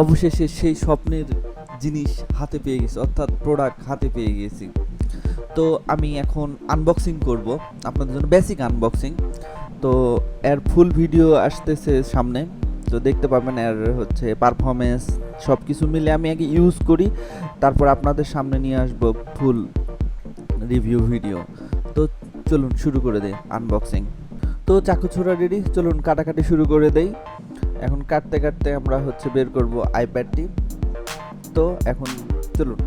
অবশেষে সেই স্বপ্নের জিনিস হাতে পেয়ে গেছি, অর্থাৎ প্রোডাক্ট হাতে পেয়ে গেছি। তো আমি এখন আনবক্সিং করব আপনাদের জন্য, বেসিক আনবক্সিং। তো এর ফুল ভিডিও আসতেছে সামনে, তো দেখতে পাবেন এর হচ্ছে পারফরমেন্স সব কিছু মিলে আমি আগে ইউজ করি, তারপর আপনাদের সামনে নিয়ে আসবো ফুল রিভিউ ভিডিও। তো চলুন শুরু করে দেই আনবক্সিং। তো চাকু ছোড়া রেডি, চলুন কাটাকাটি শুরু করে দেই। এখন কাটতে কাটতে আমরা হচ্ছে বের করব আইপ্যাডটি। তো এখন চলুন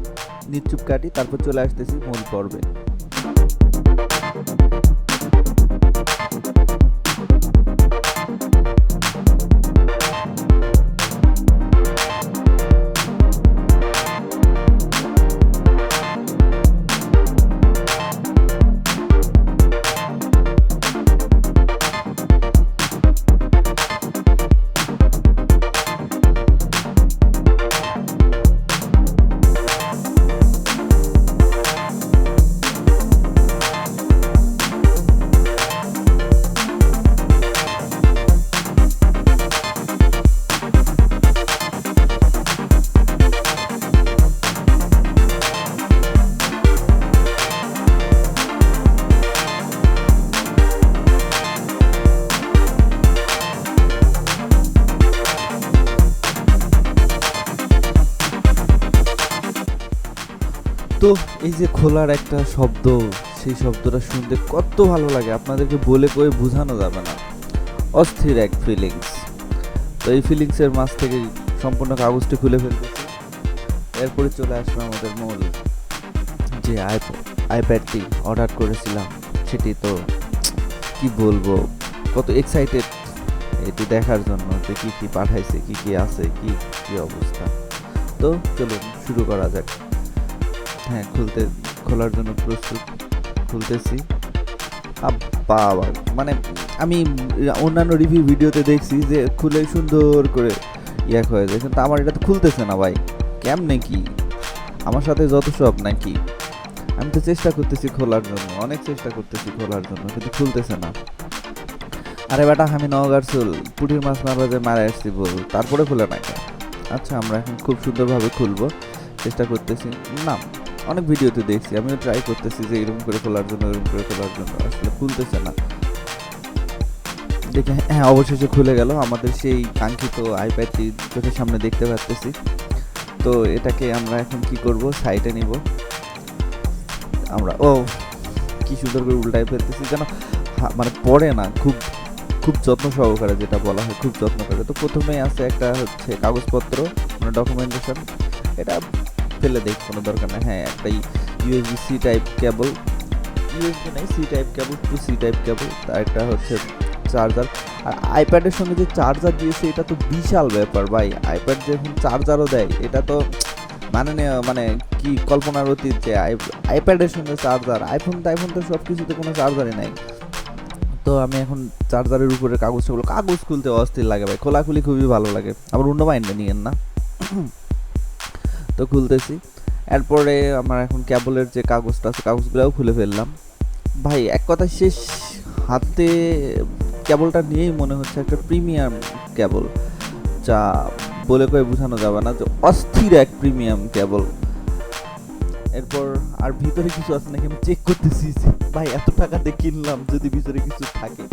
নিশ্চুপ কাটি, তারপর চলে আসতেছি মূল পর্বে। তো এই যে খোলার একটা শব্দ, সেই শব্দটা শুনতে কত ভালো লাগে আপনাদেরকে বলে কয়ে বোঝানো যাবে না। অস্থির এক ফিলিংস। তো এই ফিলিংসের মাঝ থেকে সম্পূর্ণ কাগজটি খুলে ফেলতেছি। এরপরে চলে আসবে আমাদের মূল যে আইপ্যাডটি অর্ডার করেছিলাম, সেটি তো কি বলবো, কত এক্সাইটেড এটি দেখার জন্য যে কি কি পাঠাইছে, কি কি আছে, কি কি অবস্থা। তো চলুন শুরু করা যাক। হ্যাঁ, খোলার জন্য প্রস্তুত, খুলতেছি। বাবা, মানে আমি অন্যান্য রিভিউ ভিডিওতে দেখছি যে খুলে সুন্দর করে ইয়াক হয়ে যায়, কিন্তু আমার এটা তো খুলতেছে না ভাই। কেমনে কি, আমার সাথে যত সব নাকি? আমি তো চেষ্টা করতেছি খোলার জন্য, অনেক চেষ্টা করতেছি খোলার জন্য, কিন্তু খুলতেছে না। আরে বেটা, আমি নওগাঁর চুল পুটির মাছ মারা যে মারা আসছি বল, তারপরে খুলে না কেন? আচ্ছা, আমরা এখন খুব সুন্দরভাবে খুলবো, চেষ্টা করতেছি। না, অনেক ভিডিওতে দেখছি, আমিও ট্রাই করতেছি যে এরকম করে খোলার জন্য, এরকম করে খোলার জন্য, আসলে খুলতেছে না। দেখে হ্যাঁ, অবশেষে খুলে গেল। আমাদের সেই কাঙ্ক্ষিত আইপ্যাডটি চোখের সামনে দেখতে পাচ্তেছি। তো এটাকে আমরা এখন কি করব, সাইডে নিব আমরা। ও, কি সুন্দর করে উল্টায় ফেলতেছি যেন মানে পড়ে না, খুব খুব যত্ন সহকারে, যেটা বলা হয় খুব যত্ন করে। তো প্রথমেই আছে একটা হচ্ছে কাগজপত্র, মানে ডকুমেন্টেশন। এটা ফেলে দেখ, কোনো দরকার নেই। হ্যাঁ, একটা ইউএসবি সি টাইপ কেবল, ইউএসবি নাই, সি টাইপ কেবল টু সি টাইপ কেবল, আর একটা হচ্ছে চার্জার। আর আইপ্যাডের সঙ্গে যে চার্জার দিয়েছে, এটা তো বিশাল ব্যাপার ভাই। আইপ্যাড যখন চার্জারও দেয়, এটা তো মানে কি কল্পনার অতীত যে আইপ্যাডের সঙ্গে চার্জার। আইফোন তো সব কিছুতে কোনো চার্জারই নাই। তো আমি এখন চার্জারের উপরে কাগজগুলো, কাগজ খুলতে অস্থির লাগে ভাই, খোলাখুলি খুবই ভালো লাগে, আবার অন্য মাইন্ডে নিয়েন না। তো খুলতেছি। এরপরে আমার এখন কেবলের যে কাগজটা আছে, কাগজগুলোও খুলে ফেললাম। ভাই এক কথা শেষ, হাতে কেবলটা নিয়েই মনে হচ্ছে একটা প্রিমিয়াম কেবল, যা বলে কয়ে বোঝানো যাবে না, যে অস্থির এক প্রিমিয়াম কেবল। এরপর আর ভিতরে কিছু আছে নাকি আমি চেক করতেছি, ভাই এত টাকা দিয়ে কিনলাম, যদি ভিতরে কিছু থাকে।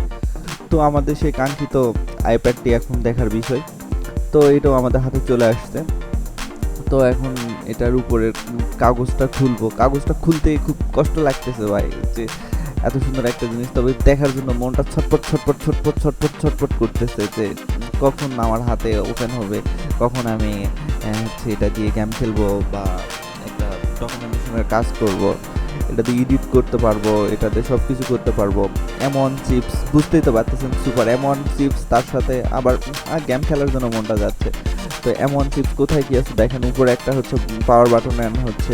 তো আমাদের সেই কাঙ্ক্ষিত আইপ্যাডটি এখন দেখার বিষয়। তো এটাও আমাদের হাতে চলে আসছে। তো এখন এটার উপরে কাগজটা খুলবো, কাগজটা খুলতে খুব কষ্ট লাগতেছে ভাই, যে এত সুন্দর একটা জিনিস, তবে দেখার জন্য মনটা ছটপট ছটপট ছটপট ছটপট ছটপট করতেছে, যে কখন আমার হাতে ওপেন হবে, কখন আমি হচ্ছে এটা দিয়ে গেম খেলবো বা একটা ডকুমেন্টেশনের কাজ করব, এটাতে এডিট করতে পারবো, এটাতে সব কিছু করতে পারবো। এমন চিপস, বুঝতেই তো পারতেছেন, সুপার এমন চিপস, তার সাথে আবার গেম খেলার জন্য মনটা যাচ্ছে। তো এমন চিপস কোথায় কি আছে দেখেন, উপরে একটা হচ্ছে পাওয়ার বাটন এন্ড হচ্ছে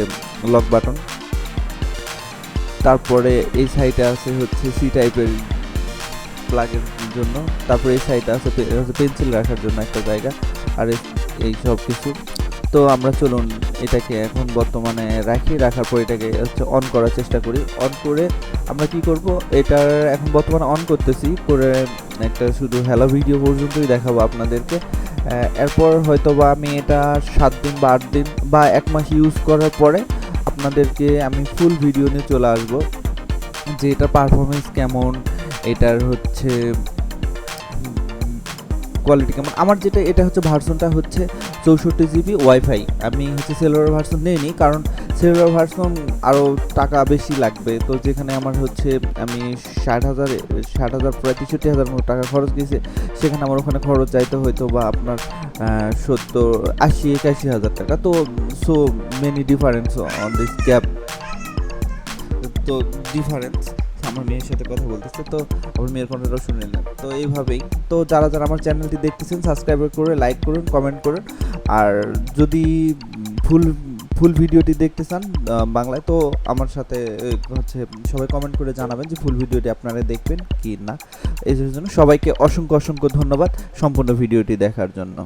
লক বাটন, তারপরে এই সাইডে আছে হচ্ছে সি টাইপের প্লাগের জন্য, তারপরে এই সাইডে আছে পেন্সিল রাখার জন্য একটা জায়গা, আর এই সব কিছু তো আমরা চলুন এটাকে এখন বর্তমানে রাখার পর এটাকে হচ্ছে অন করার চেষ্টা করি। অন করে আমরা কি করব, এটার এখন বর্তমানে অন করতেছি, করে একটা শুধু হ্যালো ভিডিও পর্যন্তই দেখাবো আপনাদেরকে। এরপর হয়তো বা আমি এটা 7 দিন বা 8 দিন বা 1 মাস ইউজ করার পরে আপনাদেরকে আমি ফুল ভিডিও নিয়ে চলে আসবো যে এটার পারফরমেন্স কেমন, এটার হচ্ছে কোয়ালিটি কেমন। আমার যেটা এটা হচ্ছে ভার্সনটা হচ্ছে 64 জিবি ওয়াইফাই। আমি হচ্ছে সেলুলার ভার্সন নিইনি, কারণ সেলুলার ভার্সন আরও টাকা বেশি লাগবে। তো যেখানে আমার হচ্ছে আমি 60,000 প্রায় 63,000 মতো টাকা খরচ গেছে, সেখানে আমার ওখানে খরচ যাইতে হয়তো বা আপনার 70, 80, 81,000 টাকা। তো so many difference on this gap. তো ডিফারেন্স আমার মেয়ের সাথে কথা বলতেছে, তো আমার মেয়ের কণ্ঠটাও শুনে নিলাম। তো এইভাবেই, তো যারা আমার চ্যানেলটি দেখতেছেন সাবস্ক্রাইব করে লাইক করুন, কমেন্ট করুন। আর যদি ফুল ভিডিওটি দেখতে চান বাংলায়, তো আমার সাথে হচ্ছে সবাই কমেন্ট করে জানাবেন যে ফুল ভিডিওটি আপনারা দেখবেন কি না। এই জন্য সবাইকে অসংখ্য ধন্যবাদ সম্পূর্ণ ভিডিওটি দেখার জন্য।